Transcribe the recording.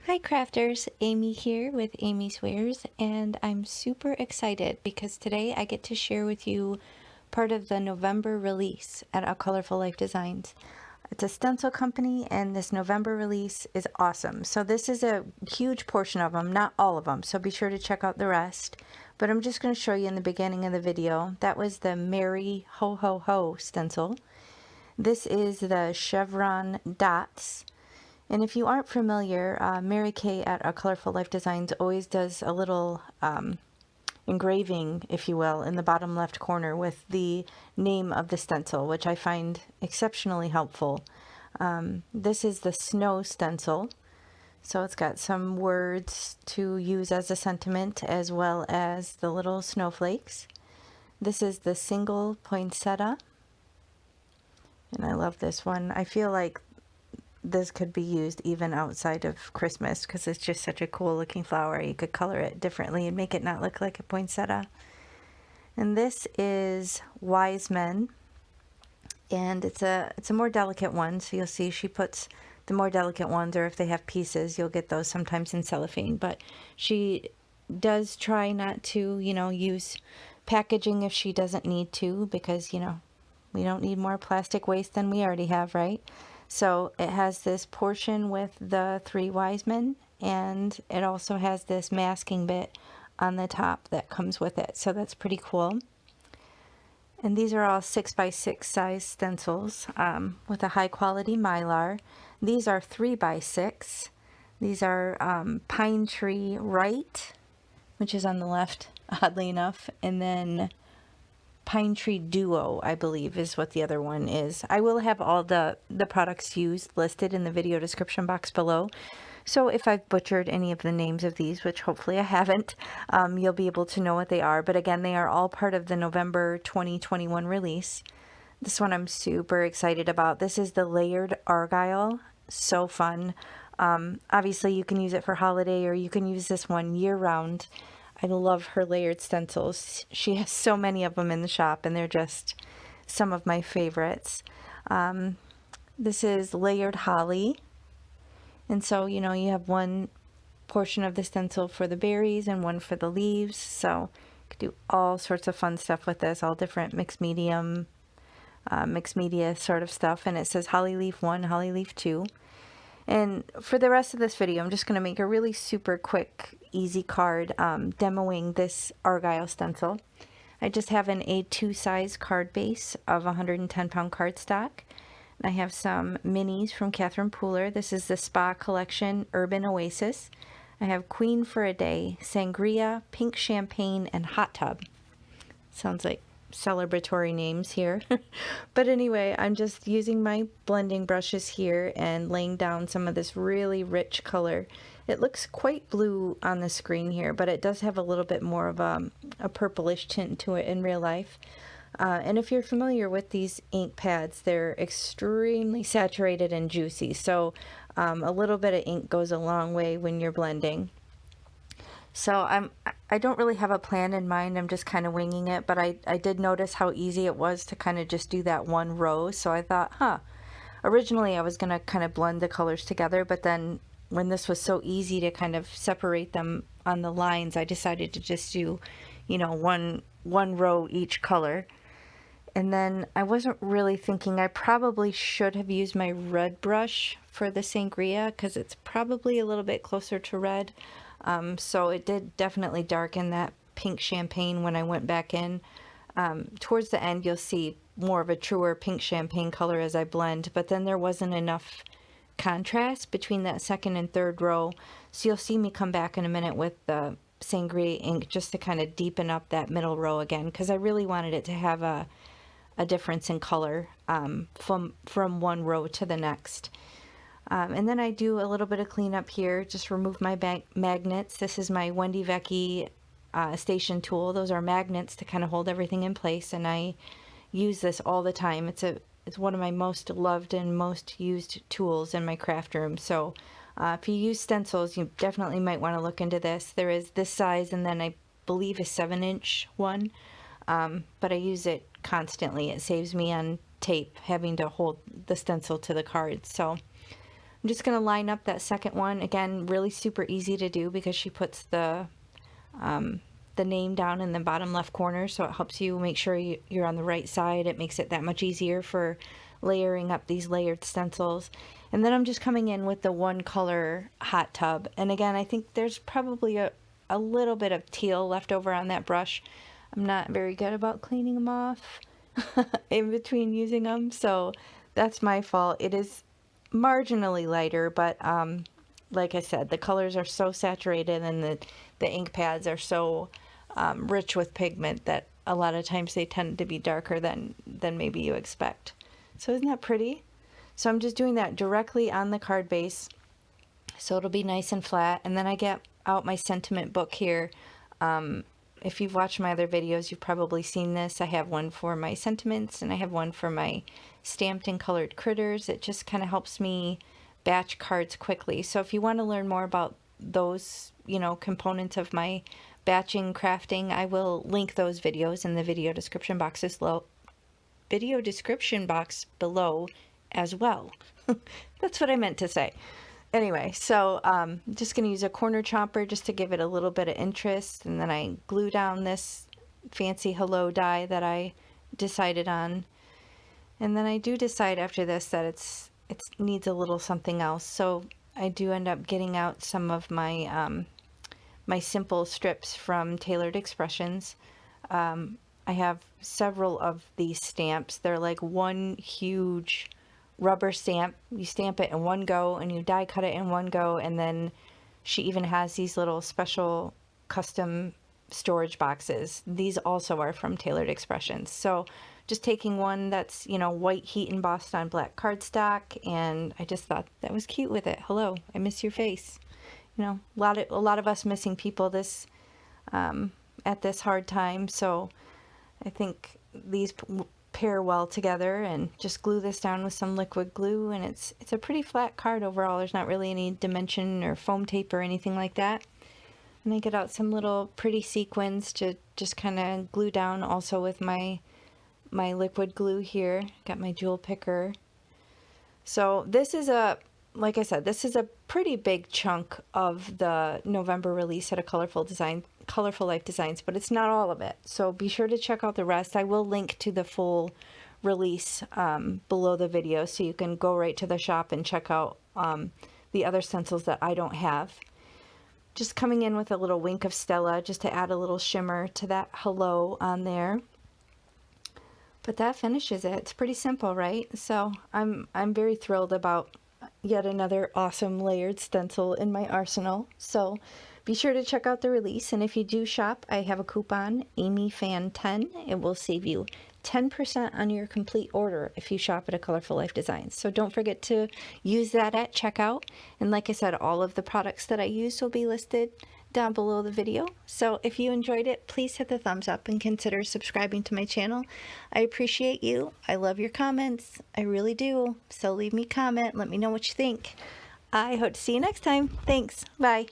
Hi crafters, Amy here with Amy's Wares, and I'm super excited because today I get to share with you part of the November release at A Colorful Life Designs. It's a stencil company, and this November release is awesome. So this is a huge portion of them, not all of them, so be sure to check out the rest. But I'm just going to show you in the beginning of the video. That was the Merry Ho Ho Ho stencil. This is the Chevron dots. And if you aren't familiar, Mary Kay at A Colorful Life Designs always does a little engraving, if you will, in the bottom left corner with the name of the stencil, which I find exceptionally helpful. This is the snow stencil, so it's got some words to use as a sentiment as well as the little snowflakes. This is the single poinsettia, and I love this one. I feel like this could be used even outside of Christmas because it's just such a cool looking flower. You could color it differently and make it not look like a poinsettia. And this is Wise Men, and it's a more delicate one, so you'll see she puts the more delicate ones, or if they have pieces, you'll get those sometimes in cellophane, but she does try not to, use packaging if she doesn't need to, because, we don't need more plastic waste than we already have, right? So it has this portion with the 3 wise men, and it also has this masking bit on the top that comes with it. So that's pretty cool. And these are all 6x6 size stencils with a high quality mylar. These are 3x6. These are Pine Tree Right, which is on the left, oddly enough, and then Pine Tree Duo, I believe, is what the other one is. I will have all the products used listed in the video description box below. So if I've butchered any of the names of these, which hopefully I haven't, you'll be able to know what they are. But again, they are all part of the November 2021 release. This one I'm super excited about. This is the layered Argyle. So fun. Obviously, you can use it for holiday, or you can use this one year-round. I love her layered stencils. She has so many of them in the shop, and they're just some of my favorites. This is layered holly. And so, you have one portion of the stencil for the berries and one for the leaves. So you could do all sorts of fun stuff with this, all different mixed media sort of stuff. And it says holly leaf 1, holly leaf 2. And for the rest of this video, I'm just going to make a really super quick, easy card demoing this Argyle stencil. I just have an A2 size card base of 110 pound cardstock. I have some minis from Catherine Pooler. This is the Spa Collection Urban Oasis. I have Queen for a Day, Sangria, Pink Champagne, and Hot Tub. Sounds like celebratory names here. But anyway, I'm just using my blending brushes here and laying down some of this really rich color. It looks quite blue on the screen here, but it does have a little bit more of a purplish tint to it in real life. And if you're familiar with these ink pads, they're extremely saturated and juicy, so a little bit of ink goes a long way when you're blending. So I don't really have a plan in mind. I'm just kind of winging it, but I did notice how easy it was to kind of just do that one row. So I thought, originally I was going to kind of blend the colors together, but then when this was so easy to kind of separate them on the lines, I decided to just do, one row each color. And then I wasn't really thinking, I probably should have used my red brush for the sangria because it's probably a little bit closer to red. So it did definitely darken that pink champagne when I went back in. Towards the end, you'll see more of a truer pink champagne color as I blend, but then there wasn't enough contrast between that second and third row. So you'll see me come back in a minute with the sangria ink just to kind of deepen up that middle row again, because I really wanted it to have a difference in color from one row to the next. And then I do a little bit of cleanup here, just remove my magnets. This is my Wendy Vecchi station tool. Those are magnets to kind of hold everything in place, and I use this all the time. It's one of my most loved and most used tools in my craft room. So if you use stencils, you definitely might want to look into this. There is this size, and then I believe a 7-inch one, but I use it constantly. It saves me on tape having to hold the stencil to the card. So I'm just going to line up that second one. Again, really super easy to do because she puts the name down in the bottom left corner, so it helps you make sure you're on the right side. It makes it that much easier for layering up these layered stencils. And then I'm just coming in with the one color hot tub. And again, I think there's probably a little bit of teal left over on that brush. I'm not very good about cleaning them off in between using them, so that's my fault. It is marginally lighter, but like I said, the colors are so saturated and the ink pads are so rich with pigment that a lot of times they tend to be darker than maybe you expect. So isn't that pretty? So I'm just doing that directly on the card base, so it'll be nice and flat. And then I get out my sentiment book here. If you've watched my other videos, you've probably seen this. I have one for my sentiments and I have one for my stamped and colored critters. It just kind of helps me batch cards quickly. So if you want to learn more about those, components of my batching crafting, I will link those videos in the video description box below as well. That's what I meant to say. Anyway, so I'm just going to use a corner chomper just to give it a little bit of interest, and then I glue down this fancy hello die that I decided on. And then I do decide after this that it needs a little something else, so I do end up getting out some of my my simple strips from Tailored Expressions. I have several of these stamps. They're like one huge rubber stamp. You stamp it in one go and you die cut it in one go, and then she even has these little special custom storage boxes. These also are from Tailored Expressions. So just taking one that's, white heat embossed on black cardstock, and I just thought that was cute with it. Hello, I miss your face. A lot of us missing people this at this hard time, so I think these pair well together. And just glue this down with some liquid glue, and it's a pretty flat card overall. There's not really any dimension or foam tape or anything like that. And I get out some little pretty sequins to just kind of glue down also with my liquid glue here. Got my jewel picker. So this is like I said, this is a pretty big chunk of the November release at a Colorful Life Designs, but it's not all of it. So be sure to check out the rest. I will link to the full release below the video, so you can go right to the shop and check out the other stencils that I don't have. Just coming in with a little wink of Stella just to add a little shimmer to that hello on there. But that finishes it. It's pretty simple, right? So I'm very thrilled about yet another awesome layered stencil in my arsenal. So be sure to check out the release, and if you do shop, I have a coupon, AmyFan10. It will save you 10% on your complete order if you shop at a Colorful Life Designs. So don't forget to use that at checkout. And like I said, all of the products that I use will be listed down below the video. So if you enjoyed it, please hit the thumbs up and consider subscribing to my channel. I appreciate you. I love your comments. I really do. So leave me a comment. Let me know what you think. I hope to see you next time. Thanks. Bye.